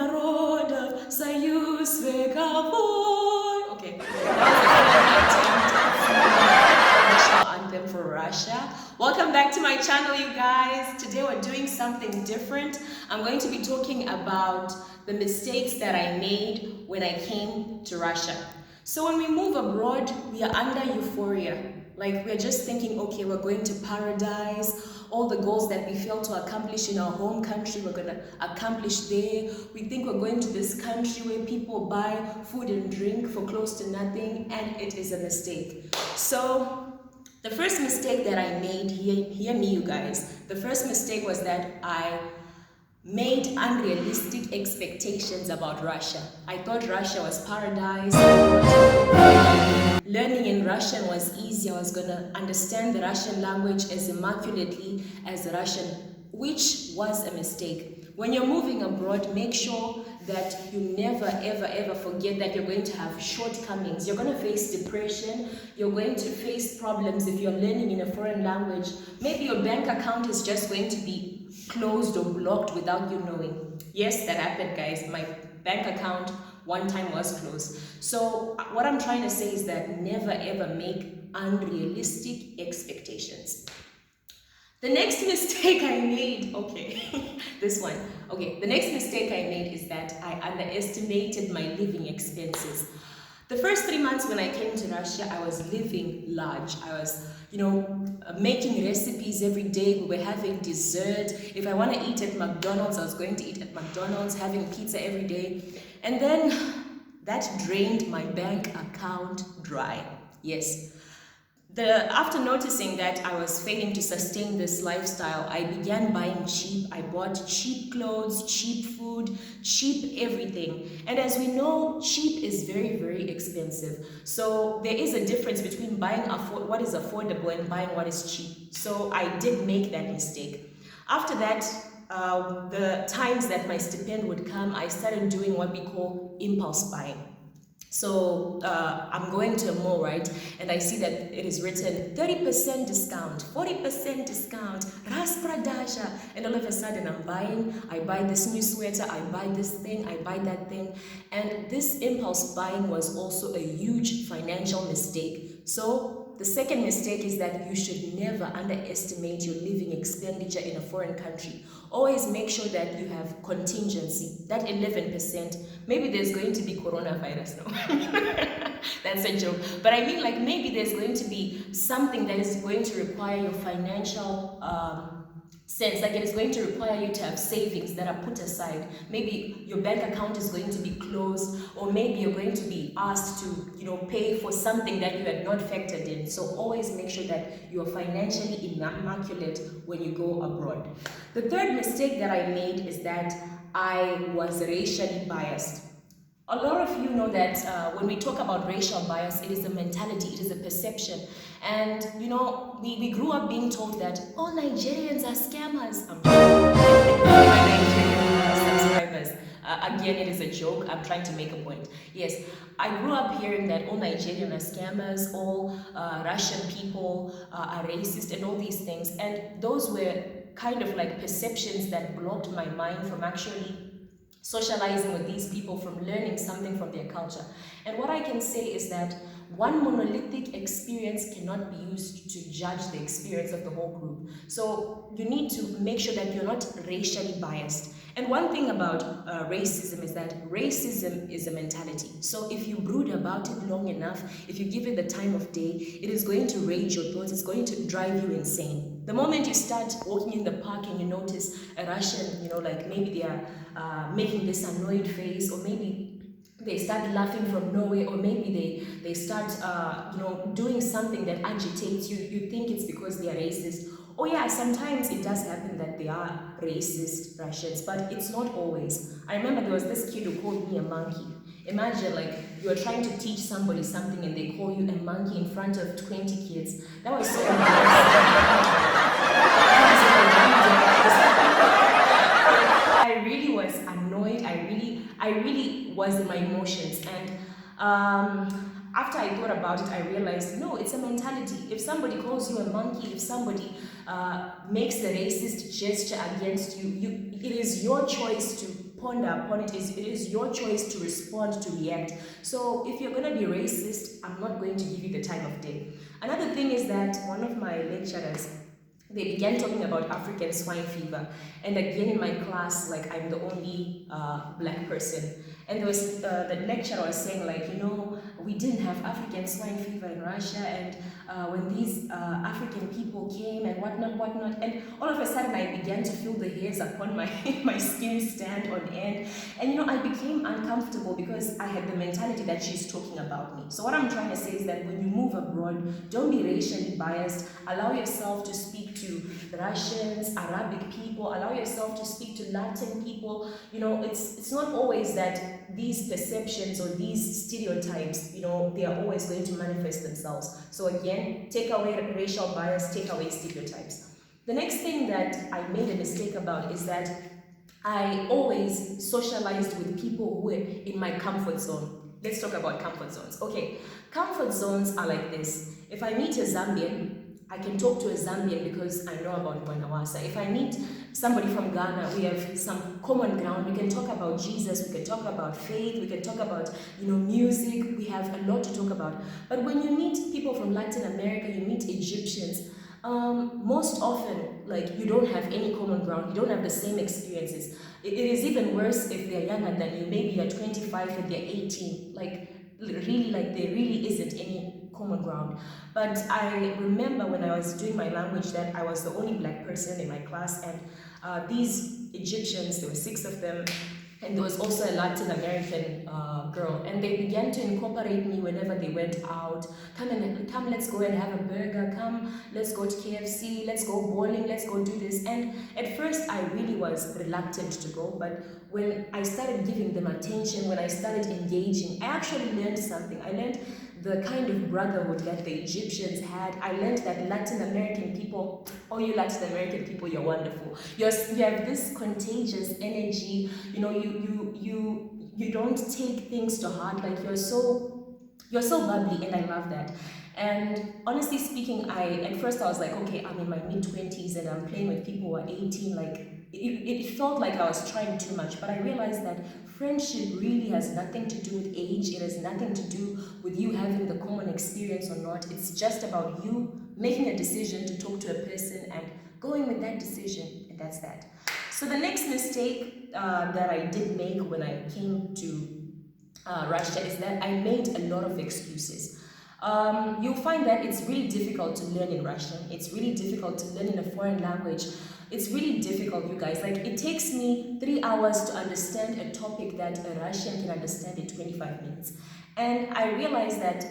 народов союз вековой. Okay. National anthem for Russia. Welcome back to my channel, you guys. Today we're doing something different. I'm going to be talking about the mistakes that I made when I came to Russia. So when we move abroad, we are under euphoria. Like, we're just thinking, okay, we're going to paradise. All the goals that we failed to accomplish in our home country, we're gonna accomplish there. We think we're going to this country where people buy food and drink for close to nothing, and it is a mistake. So the first mistake that I made, hear me, you guys. The first mistake was that I made unrealistic expectations about Russia. I thought Russia was paradise. Learning in Russian was easy. I was gonna understand the Russian language as immaculately as Russian, which was a mistake. When you're moving abroad, make sure that you never, ever, ever forget that you're going to have shortcomings. You're going to face depression. You're going to face problems if you're learning in a foreign language. Maybe your bank account is just going to be closed or blocked without you knowing. Yes, that happened, guys. My bank account one time was closed. So what I'm trying to say is that never, ever make unrealistic expectations. The next mistake I made, this one. The next mistake I made is that I underestimated my living expenses. The first 3 months when I came to Russia, I was living large. I was, making recipes every day. We were having dessert. If I want to eat at McDonald's, I was going to eat at McDonald's, having pizza every day. And then that drained my bank account dry. Yes. After noticing that I was failing to sustain this lifestyle, I began buying cheap. I bought cheap clothes, cheap food, cheap everything. And as we know, cheap is very, very expensive. So there is a difference between buying what is affordable and buying what is cheap. So I did make that mistake. After that, the times that my stipend would come, I started doing what we call impulse buying. So I'm going to a mall, right? And I see that it is written 30% discount, 40% discount, raspradaja. And all of a sudden I buy this new sweater, I buy this thing, I buy that thing. And this impulse buying was also a huge financial mistake. So the second mistake is that you should never underestimate your living expenditure in a foreign country. Always make sure that you have contingency, that 11%. Maybe there's going to be coronavirus now. That's a joke. But I mean, like, maybe there's going to be something that is going to require your financial sense, like it is going to require you to have savings that are put aside. Maybe your bank account is going to be closed, or maybe you're going to be asked to, pay for something that you had not factored in. So always make sure that you are financially immaculate when you go abroad. The third mistake that I made is that I was racially biased. A lot of you know that when we talk about racial bias, it is a mentality, it is a perception. And, we grew up being told that all Nigerians are scammers. I'm my Nigerian subscribers. Again, it is a joke. I'm trying to make a point. Yes, I grew up hearing that all Nigerians are scammers, all Russian people are racist, and all these things. And those were kind of like perceptions that blocked my mind from actually socializing with these people, from learning something from their culture. And what I can say is that one monolithic experience cannot be used to judge the experience of the whole group. So you need to make sure that you're not racially biased. And one thing about racism is that racism is a mentality. So if you brood about it long enough, if you give it the time of day, it is going to rage your thoughts, it's going to drive you insane. The moment you start walking in the park and you notice a Russian, like maybe they are making this annoyed face, or maybe they start laughing from nowhere, or maybe they start doing something that agitates you, you think it's because they are racist. Oh yeah, sometimes it does happen that they are racist Russians, but it's not always. I remember there was this kid who called me a monkey. Imagine, like, you are trying to teach somebody something and they call you a monkey in front of 20 kids. That was so embarrassing. I really was annoyed. I really was in my emotions. And after I thought about it, I realized, no, it's a mentality. If somebody calls you a monkey, if somebody makes a racist gesture against you, it is your choice to ponder upon it. It is your choice to respond, to react. So if you're going to be racist, I'm not going to give you the time of day. Another thing is that one of my lecturers, they began talking about African swine fever. And again in my class, like I'm the only black person. And there was the lecturer was saying like, we didn't have African swine fever in Russia, and when these African people came and whatnot, and all of a sudden I began to feel the hairs upon my my skin stand on end, and I became uncomfortable because I had the mentality that she's talking about me. So what I'm trying to say is that when you move abroad, don't be racially biased. Allow yourself to speak to Russians, Arabic people. Allow yourself to speak to Latin people. It's not always that these perceptions or these stereotypes, they are always going to manifest themselves. So again, take away racial bias, take away stereotypes. The next thing that I made a mistake about is that I always socialized with people who were in my comfort zone. Let's talk about comfort zones. Okay, comfort zones are like this. If I meet a Zambian, I can talk to a Zambian because I know about Wanawasa. If I meet somebody from Ghana, we have some common ground. We can talk about Jesus, we can talk about faith, we can talk about, music. We have a lot to talk about. But when you meet people from Latin America, you meet Egyptians, most often, like, you don't have any common ground. You don't have the same experiences. It is even worse if they're younger than you. Maybe you're 25 and they're 18. Like, really, like, there really isn't any common ground. But I remember when I was doing my language that I was the only black person in my class, and these Egyptians, there were 6 of them, and there was also a Latin American girl, and they began to incorporate me whenever they went out. Come, let's go and have a burger. Come, let's go to KFC. Let's go bowling. Let's go do this. And at first, I really was reluctant to go, but when I started giving them attention, when I started engaging, I actually learned something. I learned the kind of brotherhood that the Egyptians had. I learned that Latin American people, all you Latin American people, you're wonderful. You have this contagious energy. You don't take things to heart. Like, you're so bubbly, and I love that. And honestly speaking, at first I was like, okay, I'm in my mid-20s and I'm playing with people who are 18. Like, it felt like I was trying too much, but I realized that friendship really has nothing to do with age. It has nothing to do with you having the common experience or not. It's just about you making a decision to talk to a person and going with that decision, and that's that. So the next mistake that I did make when I came to Russia is that I made a lot of excuses. You'll find that it's really difficult to learn in Russian. It's really difficult to learn in a foreign language. It's really difficult, you guys. Like, it takes me 3 hours to understand a topic that a Russian can understand in 25 minutes. And I realized that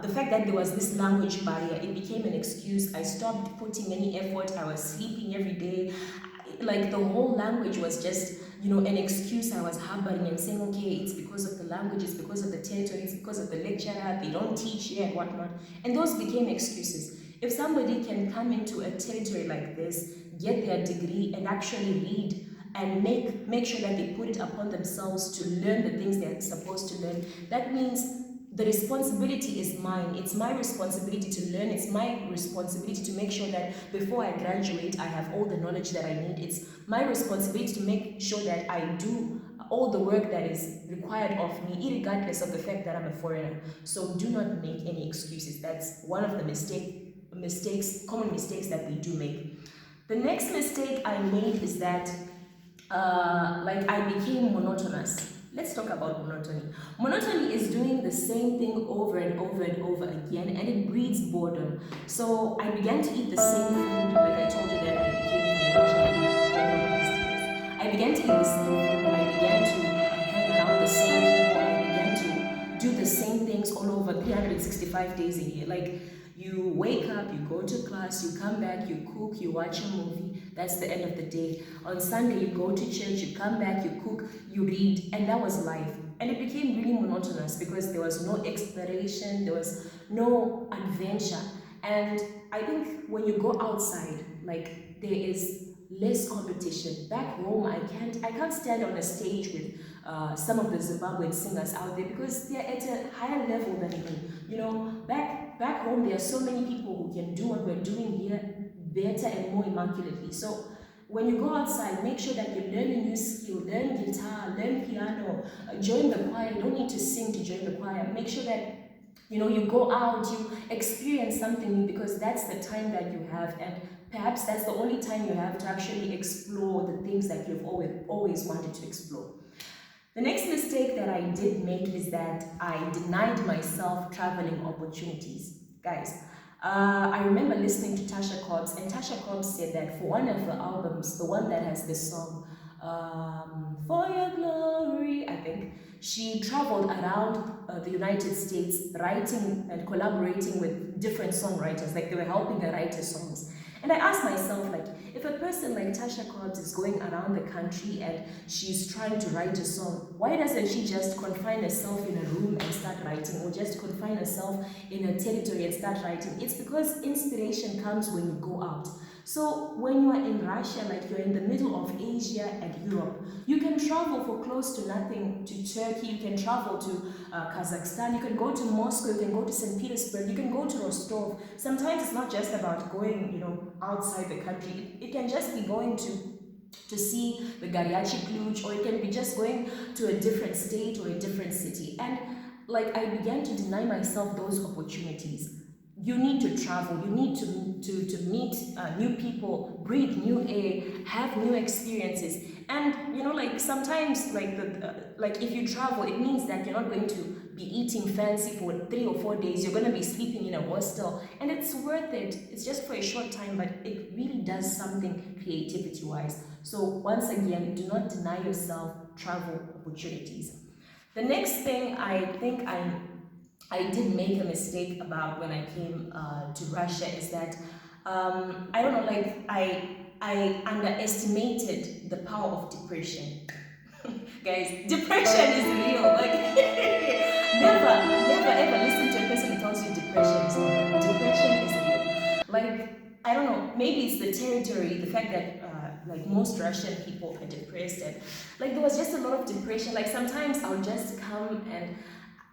the fact that there was this language barrier, it became an excuse. I stopped putting any effort. I was sleeping every day. Like, the whole language was just, an excuse. I was harboring and saying, okay, it's because of the language, it's because of the territory, it's because of the lecturer, they don't teach here and whatnot. And those became excuses. If somebody can come into a territory like this, get their degree, and actually read and make sure that they put it upon themselves to learn the things they're supposed to learn, that means the responsibility is mine. It's my responsibility to learn. It's my responsibility to make sure that before I graduate, I have all the knowledge that I need. It's my responsibility to make sure that I do all the work that is required of me, regardless of the fact that I'm a foreigner. So do not make any excuses. That's one of the common mistakes that we do make. The next mistake I made is that I became monotonous. Let's talk about monotony. Monotony is doing the same thing over and over and over again, and it breeds boredom. So I began to eat the same food, like I told you that I became I began to eat the same food, I began to hang around the same people, I began to do the same things all over 365 days a year. Like, you wake up, you go to class, you come back, you cook, you watch a movie. That's the end of the day. On Sunday, you go to church, you come back, you cook, you read, and that was life. And it became really monotonous because there was no exploration, there was no adventure. And I think when you go outside, like, there is less competition. Back home, I can't stand on a stage with some of the Zimbabwean singers out there because they're at a higher level than me. Back home, there are so many people who can do what we're doing here better and more immaculately. So When you go outside, make sure that you learn a new skill, learn guitar, learn piano, join the choir. You don't need to sing to join the choir. Make sure that you go out, you experience something new, because that's the time that you have, and perhaps that's the only time you have to actually explore the things that you've always wanted to explore. The next mistake that I did make is that I denied myself traveling opportunities. Guys, I remember listening to Tasha Cobbs, and Tasha Cobbs said that for one of her albums, the one that has this song, For Your Glory, I think, she traveled around the United States writing and collaborating with different songwriters, like they were helping her write her songs. And I asked myself, like, if a person like Tasha Cobbs is going around the country and she's trying to write a song, why doesn't she just confine herself in a room and start writing, or just confine herself in a territory and start writing? It's because inspiration comes when you go out. So when you are in Russia, like you're in the middle of Asia and Europe, you can travel for close to nothing to Turkey, you can travel to Kazakhstan, you can go to Moscow, you can go to St. Petersburg, you can go to Rostov. Sometimes it's not just about going, outside the country. It can just be going to see the Gariachi Kluj, or it can be just going to a different state or a different city. And like I began to deny myself those opportunities. You need to travel, you need to meet new people, breathe new air, have new experiences. And like sometimes, like if you travel, it means that you're not going to be eating fancy for 3 or 4 days. You're going to be sleeping in a hostel, and it's worth it. It's just for a short time, but it really does something creativity wise. So once again, do not deny yourself travel opportunities. The next thing I think I did make a mistake about when I came to Russia is that I don't know, like I underestimated the power of depression. Guys, depression is real. Like never ever listen to a person who tells you depression is not real. Depression is real. Like I don't know, maybe it's the territory, the fact that like most Russian people are depressed, and like there was just a lot of depression. Like sometimes I'll just come and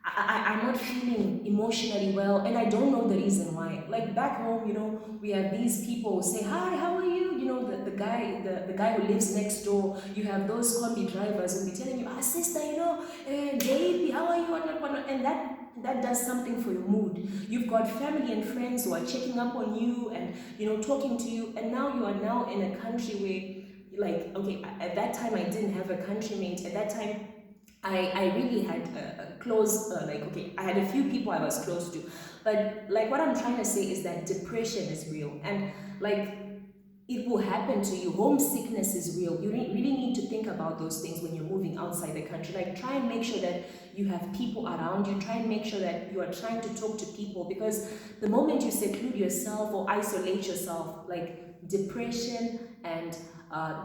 I'm not feeling emotionally well, and I don't know the reason why. Like back home, we have these people who say, "Hi, how are you?" The guy who lives next door. You have those combi drivers who be telling you, sister, baby, how are you? Whatnot. And that does something for your mood. You've got family and friends who are checking up on you and talking to you, and now you are now in a country where, like, okay, at that time I didn't have a countrymate. At that time I really had a close, I had a few people I was close to. But like what I'm trying to say is that depression is real, and like it will happen to you. Homesickness is real. You really need to think about those things when you're moving outside the country. Like try and make sure that you have people around you. Try and make sure that you are trying to talk to people, because the moment you seclude yourself or isolate yourself, like depression and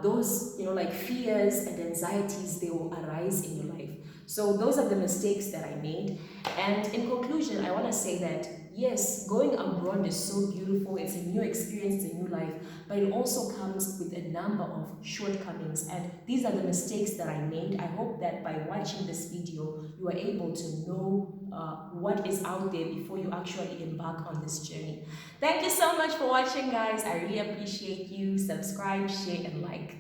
those like fears and anxieties, they will arise in your life. So those are the mistakes that I made. And in conclusion, I want to say that yes, going abroad is so beautiful. It's a new experience, it's a new life, but it also comes with a number of shortcomings, and these are the mistakes that I made. I hope that by watching this video, you are able to know what is out there before you actually embark on this journey. Thank you so much for watching, guys. I really appreciate you. Subscribe, share, and like.